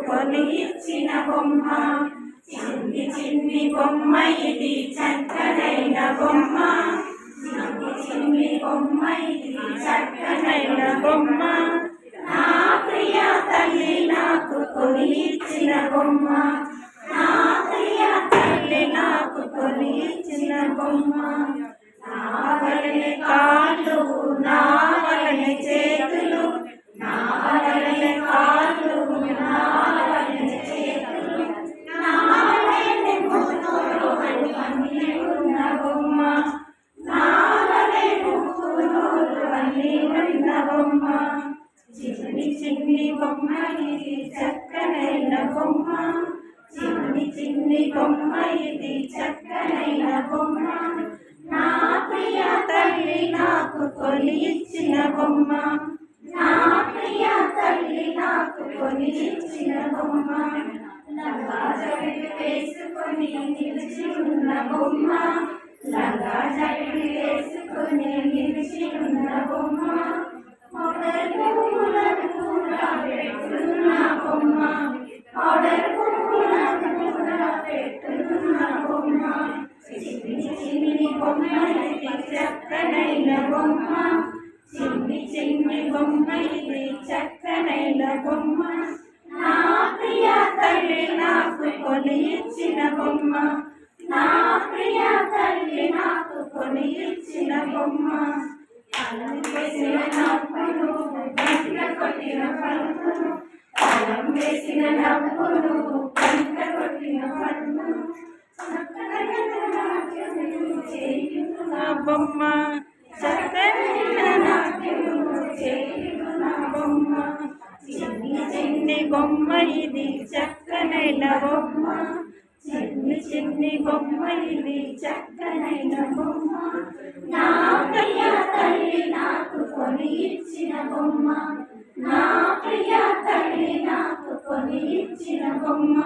కొని ఇచ్చిన బొమ్మ. చిన్ని చిన్ని బొమ్మ ఇది చక్కనైన బొమ్మ. చిన్ని చిన్ని బొమ్మ ఇది చక్కనైన బొమ్మ. నా ప్రియ తల్లి నాకు కొని ఇచ్చిన బొమ్మ. నా ప్రియ తల్లి నాకు కొని ఇచ్చిన బొమ్మ. నా వలనే కాళ్ళు, నా వలనే చేతులు, నా వలనే కాళ్ళు, నా వలనే చేతులు, నా వలనే ముక్కులు అన్నీ ఉన్న బొమ్మ. నా వలనే ముక్కులు అన్నీ ఉన్న బొమ్మ. చిన్ని చిన్ని బొమ్మ ఇది చక్కనైన బొమ్మ. చిన్ని చిన్ని బొమ్మ ఇది చక్కనైన బొమ్మ. నా ప్రియ తల్లి నాకు కొని ఇచ్చిన బొమ్మ. నా ప్రియ తల్లి నాకు కొని ఇచ్చిన బొమ్మ. లంగా జాకెట్ వేసుకొని నిలిచి ఉన్న బొమ్మ. లంగా జాకెట్ వేసుకొని నిలిచి ఉన్న బొమ్మ. పౌడర్ పువ్వులను కూడా పెట్టున్న బొమ్మ. పౌడర్ పువ్వులను కూడా పెట్టున్న బొమ్మ. చిన్ని చిన్ని బొమ్మ ఇది చక్కనైన బొమ్మ. చిన్ని చిన్ని బొమ్మ ఇది చక్కనైన బొమ్మ. నా ప్రియ తల్లి నాకు కొని ఇచ్చిన బొమ్మ. నా ప్రియ తల్లి నాకు కొని ఇచ్చిన బొమ్మ. అలం వేసిన నవ్వులు, గంట కొట్టిన పలుకులు, అలం వేసిన నవ్వులు, గంట కొట్టిన పలుకులు, చేయున బొమ్మ. చక్కనైన నాట్యము చేయున బొమ్మ. చిన్ని చిన్ని బొమ్మ ఇది చక్కనైన బొమ్మ. చిన్ని చిన్ని బొమ్మ ఇది చక్కనైన బొమ్మ. నా ప్రియ తల్లి నాకు కొని ఇచ్చిన బొమ్మ. నా ప్రియ తల్లి నాకు కొని ఇచ్చిన బొమ్మ.